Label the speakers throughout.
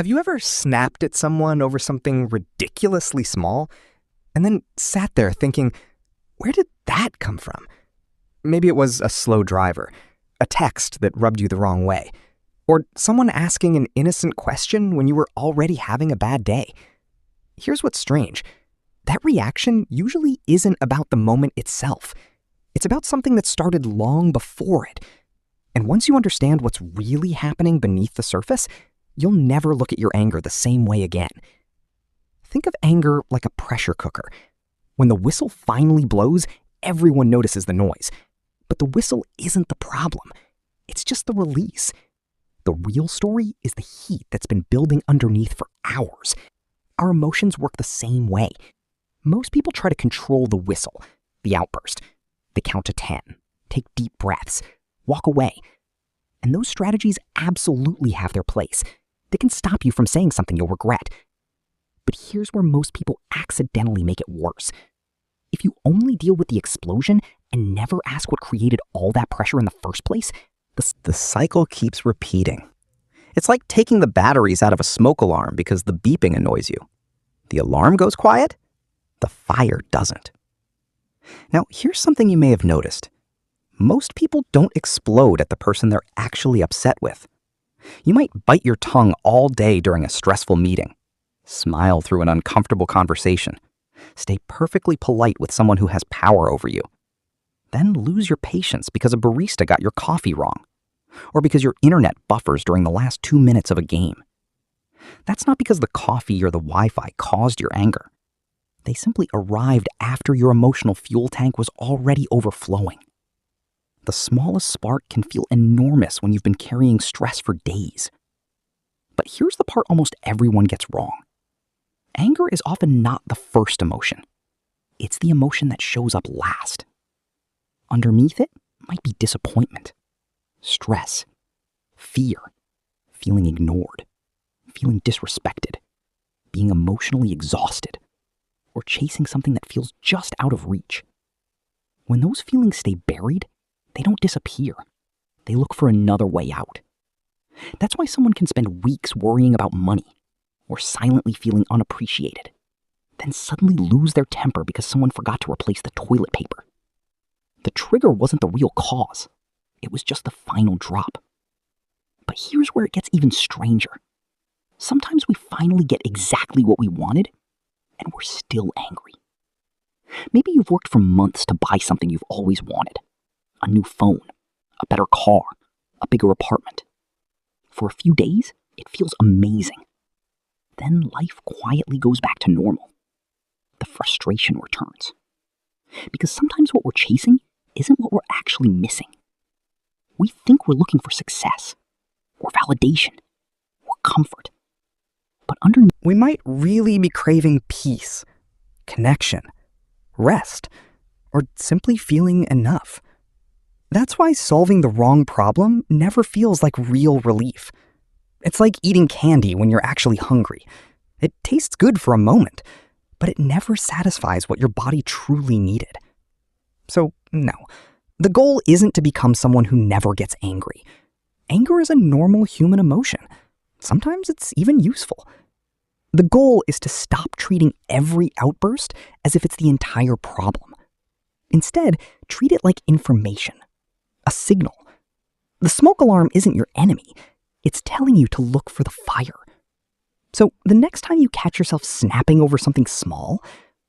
Speaker 1: Have you ever snapped at someone over something ridiculously small and then sat there thinking, where did that come from? Maybe it was a slow driver, a text that rubbed you the wrong way, or someone asking an innocent question when you were already having a bad day. Here's what's strange. That reaction usually isn't about the moment itself. It's about something that started long before it. And once you understand what's really happening beneath the surface, you'll never look at your anger the same way again. Think of anger like a pressure cooker. When the whistle finally blows, everyone notices the noise. But the whistle isn't the problem. It's just the release. The real story is the heat that's been building underneath for hours. Our emotions work the same way. Most people try to control the whistle, the outburst. They count to 10, take deep breaths, walk away. And those strategies absolutely have their place. They can stop you from saying something you'll regret. But here's where most people accidentally make it worse. If you only deal with the explosion and never ask what created all that pressure in the first place, the cycle keeps repeating. It's like taking the batteries out of a smoke alarm because the beeping annoys you. The alarm goes quiet, the fire doesn't. Now, here's something you may have noticed. Most people don't explode at the person they're actually upset with. You might bite your tongue all day during a stressful meeting, smile through an uncomfortable conversation, stay perfectly polite with someone who has power over you, then lose your patience because a barista got your coffee wrong, or because your internet buffers during the last 2 minutes of a game. That's not because the coffee or the Wi-Fi caused your anger. They simply arrived after your emotional fuel tank was already overflowing. The smallest spark can feel enormous when you've been carrying stress for days. But here's the part almost everyone gets wrong. Anger is often not the first emotion. It's the emotion that shows up last. Underneath it might be disappointment, stress, fear, feeling ignored, feeling disrespected, being emotionally exhausted, or chasing something that feels just out of reach. When those feelings stay buried, they don't disappear. They look for another way out. That's why someone can spend weeks worrying about money or silently feeling unappreciated, then suddenly lose their temper because someone forgot to replace the toilet paper. The trigger wasn't the real cause. It was just the final drop. But here's where it gets even stranger. Sometimes we finally get exactly what we wanted, and we're still angry. Maybe you've worked for months to buy something you've always wanted. A new phone, a better car, a bigger apartment. For a few days, it feels amazing. Then life quietly goes back to normal. The frustration returns. Because sometimes what we're chasing isn't what we're actually missing. We think we're looking for success, or validation, or comfort. But underneath, We might really be craving peace, connection, rest, or simply feeling enough. That's why solving the wrong problem never feels like real relief. It's like eating candy when you're actually hungry. It tastes good for a moment, but it never satisfies what your body truly needed. So, no, the goal isn't to become someone who never gets angry. Anger is a normal human emotion. Sometimes it's even useful. The goal is to stop treating every outburst as if it's the entire problem. Instead, treat it like information, a signal. The smoke alarm isn't your enemy. It's telling you to look for the fire. So the next time you catch yourself snapping over something small,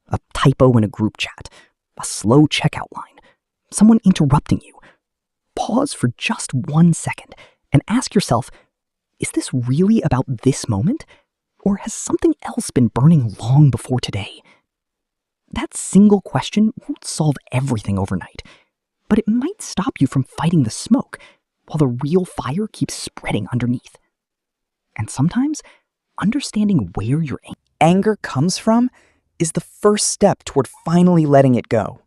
Speaker 1: a typo in a group chat, a slow checkout line, someone interrupting you, pause for just 1 second and ask yourself, is this really about this moment? Or has something else been burning long before today? That single question won't solve everything overnight, but it might stop you from fighting the smoke while the real fire keeps spreading underneath. And sometimes, understanding where your anger comes from is the first step toward finally letting it go.